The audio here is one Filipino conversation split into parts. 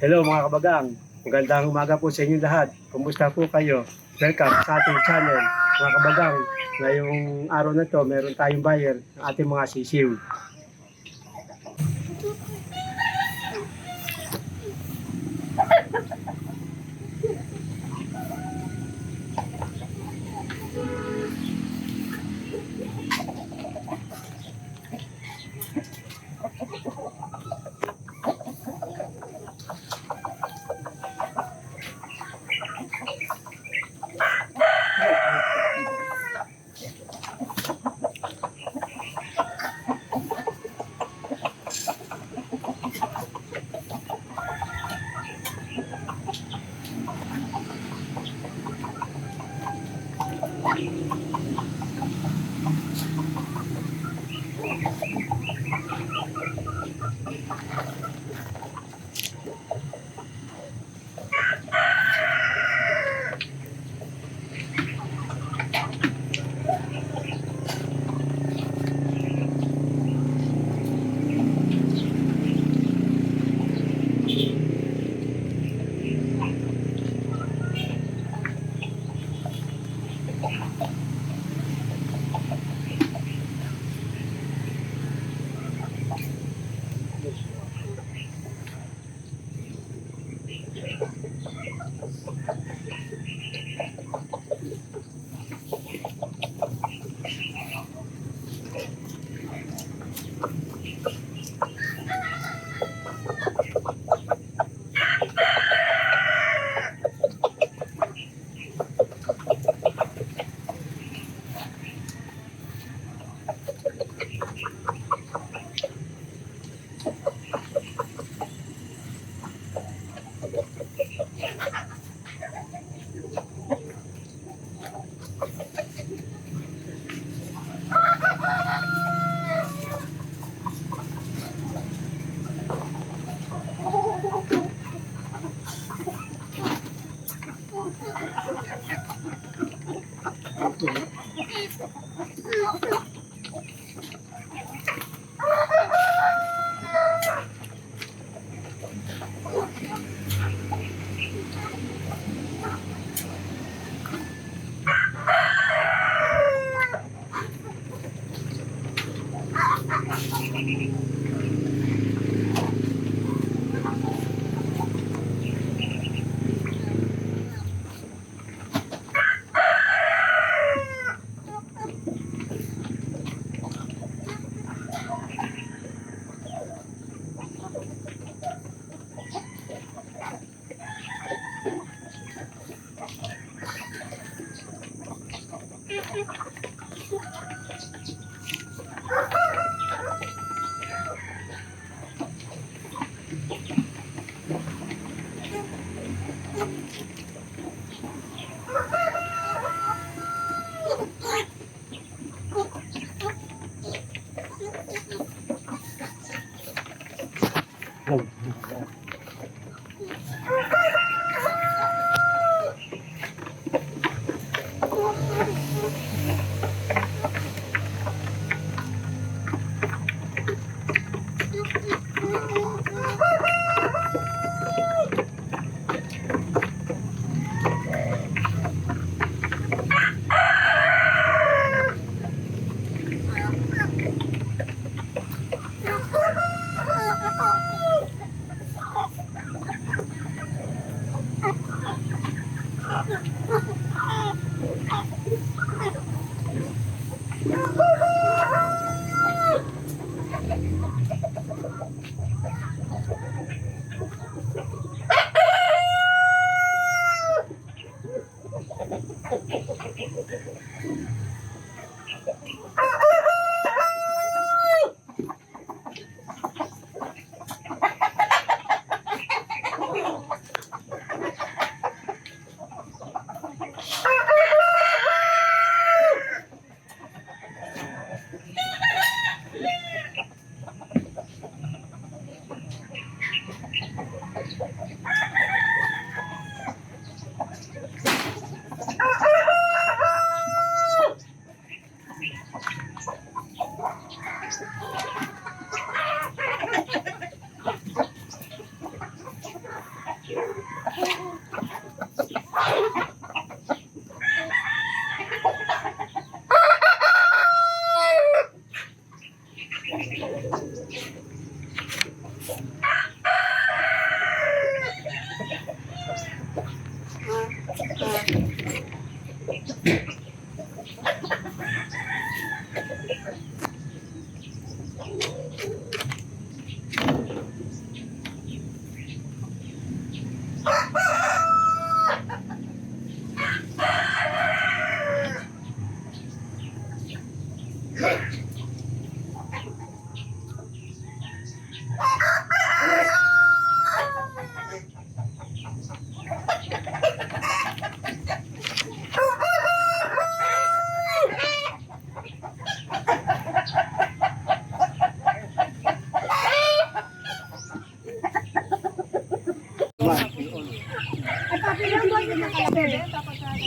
Hello mga kabagang, magandang umaga po sa inyong lahat. Kumusta po kayo? Welcome sa ating channel. Mga kabagang, ngayong araw na to, meron tayong buyer ng ating mga sisiw.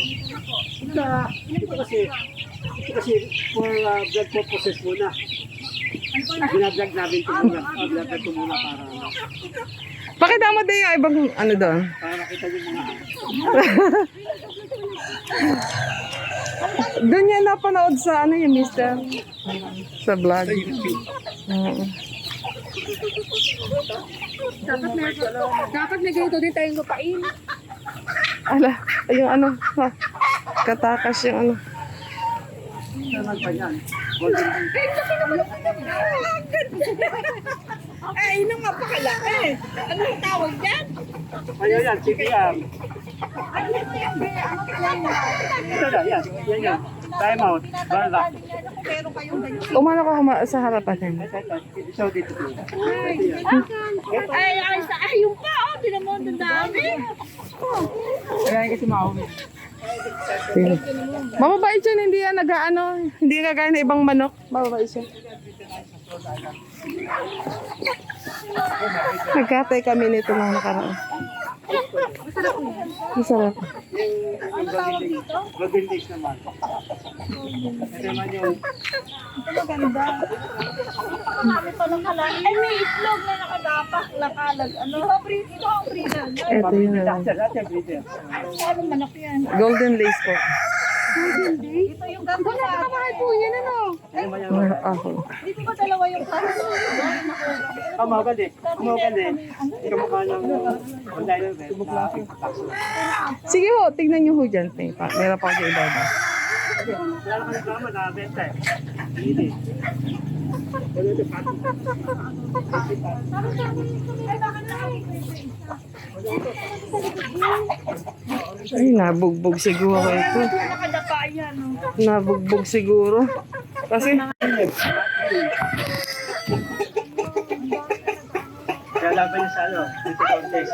Ito kasi for blood purposes muna. Binablog namin ito muna. Blood ito muna para Pakita mo din yung ibang ano doon. makita yung mga Doon yan napanood sa ano yung mister. Sa vlog. Oo. Dapat may ganito din tayong lupain. Ala, yung ano, ha, katakas yung ano. naman pa yan. Ay, nung mapakalaki. Anong tawag yan? Ayun yan, CPR. Ito na, yan. Yan yan. Time out. Bala. Meron kayong ganyan. Umano ka sa harapan. Ito dito. Ay, yung pa, oh, tinamon ng dami. Kaya kasi maumi. Sino? Mababait siya, hindi yan nag-ano, hindi kagaya ng ibang manok. Mababait siya. Nagkatay kami nito lang nakaraan. Masarap. Ano tawag dito? Golden days naman. Ito naman yung Maganda. Marami pa ng halal. Ay, may itlog na nakadapak, nakalag. Ano? Ito ang breeder. Ito yun. Dati breeder. Anong manok yan? Golden lace po. Ito yung ganda. Wala na kamahal po yan, ano? Ako. Dito ba dalawa yung klase? Kumagal eh. Kumagal eh. Kamukha ng online rin. Sige ho, tignan nyo ho dyan. Meron pa ako sa ibaba. Wala na kami drama na benta eh. Hindi. Ay, nabugbog siguro ito. Nakadapa yan, no? Nabugbog siguro. Kasi, Kaya laban niya sa ano, dito contest.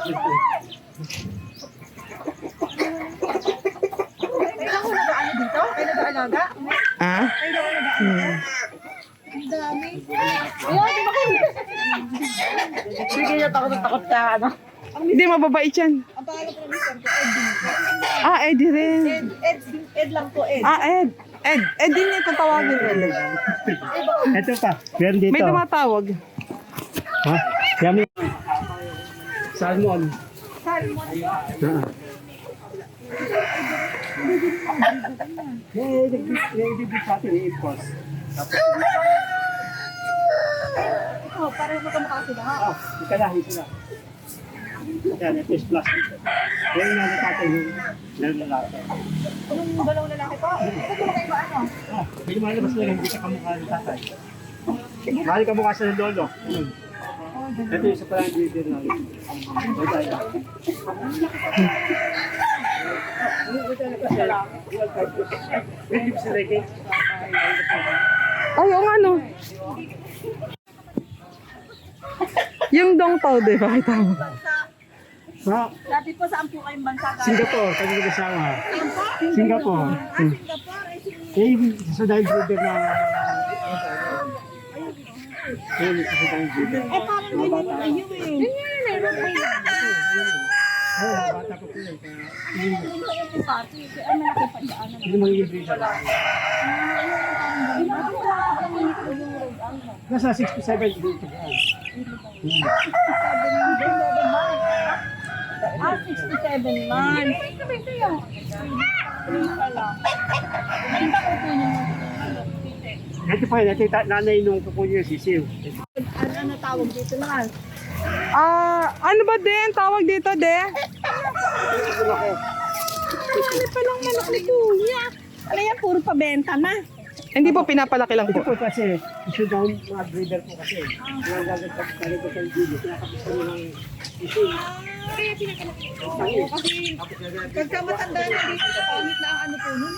Kailan ko nag-ano dito? Kailan nag-alaga? ah? Kailan ko nag-alaga? Ang dami. Ayun, di ba kayo? Sige niya, takot ka, ano? Hindi, mababait yan. Ang pangalan ko ng mister ko, Ed din. Ah, Eddie rin. Ed lang po, Ed. Ah, Ed. Ed din ito tawagin. Ed. Ito pa, meron dito. May tumatawag. Ha? Yummy. Salmon. Salmon. Nag-ibig sa atin, i-impos. Ito, pareho magkamukha sila, ha? Ikalahin sila. Yan, ito is plastic. Yan yung natin yung lalaki. Yung dalawang lalaki po. Ito ko kayo ba, ano? Hindi mo alam, basta hindi ka kamukha ng tatay. Mahal ka mukha sa lolo. Ito yung isa pala yung breeder namin. Hindi sila kay. Ay, oo nga no. Yung dong tao, di ba? Kita mo. Ha? Dati po, saan po kayong bansa galing? Singapore, kami nag-asawa. Singapore. Eh, sa dahil breeder na... Ayun, sa dahil breeder. Eh, parang ganyan yung iyo eh. Ganyan yun, Oo, bata ko po yun. Kaya, yung pati. Ay, malaki pa daan. hindi magiging breeder. Nasa 6 to 7 dito. Ah, 67 months. Ito pa yun, ito yung nanay nung kuko niya, sisiw. Ano tawag dito na? Ah, ano ba din? Tawag dito, de? Ano pa lang manok ni Kuya? Ano yan, puro pabenta na. Hindi po, pinapalaki lang Ito po. po kasi, issue daw mga breeder po kasi. Kaya gagawin ko sa video, kinakapis ko ng issue. Kasi pagka matanda na dito, pangit na ang ano po nun.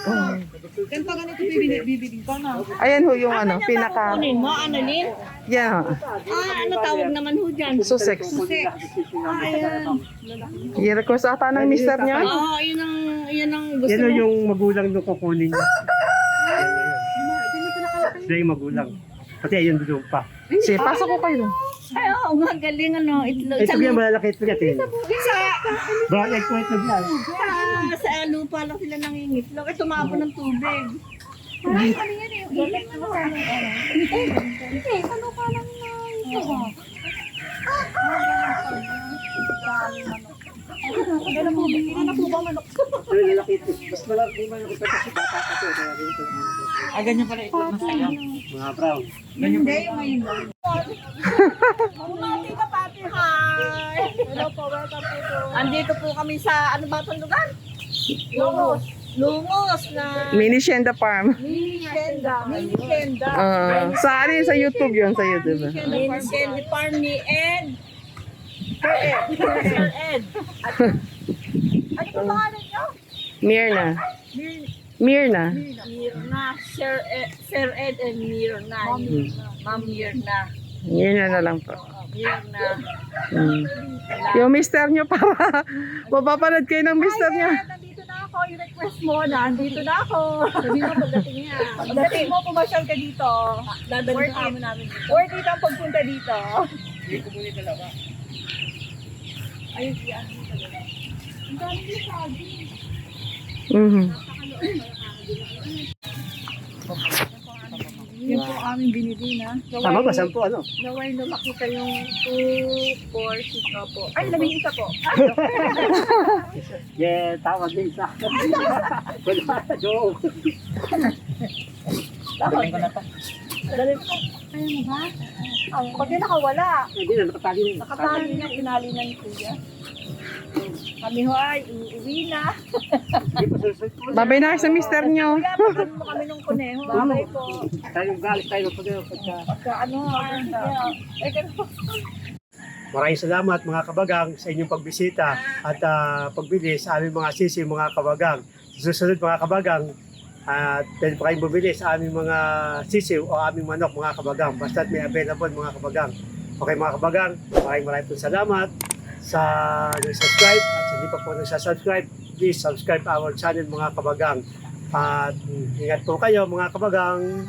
Ganito ganito bibili ka na. Ayan ho yung ano, pinaka... Kunin mo, ano Lin? Yeah. Ano tawag naman ho dyan? Sussex. Ayan. I-request ata ng mister niya. Oo, yun ang gusto Yan mo. yung magulang nung kukunin niya. Sila yung magulang. Pati ayun doon pa. Sige, pasok ko kayo. Ay, oo, nga galing ano, itlog. Ito yung malalaki ito niya. Sa Brown egg po itlog yan. Sa lupa lang sila nangingitlog. Ay, tumabo ng tubig. Ay, ano yan eh? Ilan mo na. Hindi, sa lupa lang na ito. Gano'n po, ilan na po ba manok? Yung lalaki ito. Mas malaki man yung ito kasi bata pa ito. Kaya ganito. Ganyan pala itlog na sa'yo. Mga brown. Hindi, yung ngayon lang. Bumati ka, Papi. Hi! Hello po, welcome po po. Andito po kami sa, ano ba itong lugar? Lumos. Lumos na Mini Shenda Farm. Mini Shenda. Mini Shenda. Sa ano yun? Sa YouTube yun, sa YouTube. Mini Shenda Farm ni Ed. Sir Ed. Ano po pangalan niyo? Mirna. Mirna. Mirna. Sir Ed and Mirna. Ma'am Mirna. Mirna na lang po. Mirna. Yung mister nyo para mapapanood kayo ng mister nyo. Nandito na ako. Yung request mo na. Nandito na ako. Sabi mo pagdating niya. Pagdating mo, pumasyal ka dito. Dadalhin ka mo namin dito. Worth it ang pagpunta dito. Dito po yung dalawa. Ayun siya. Ang dami niya sabi. Yan po aming binili na. Tama ba? 10 ano? Naway na makita yung 2, 4, 6 po. Ay, labing isa po. Yeah, tama din sa. Wala, joke. Daling ko na to. Dali po. Ayaw mo ba? Pag yung nakawala, Hindi na, nakatali na. nakatali niya, tinali na ni Kuya. Kami ho ay uuwi na. Hindi pa susunod po. Babay na kayo sa mister nyo. Kuya, pagkain mo kami ng kuneho. Babay po. Tayong galit tayo pagka. Pagka ano, ay ganun. Maraming salamat mga kabagang sa inyong pagbisita at pagbili sa aming mga sisi mga kabagang. Susunod mga kabagang, at pwede pa kayong bumili sa aming mga sisiw o aming manok mga kabagang. Basta't may available mga kabagang. Okay mga kabagang, maraming pong salamat sa subscribe at sa hindi pa po nagsasubscribe, please subscribe our channel mga kabagang. At ingat po kayo mga kabagang.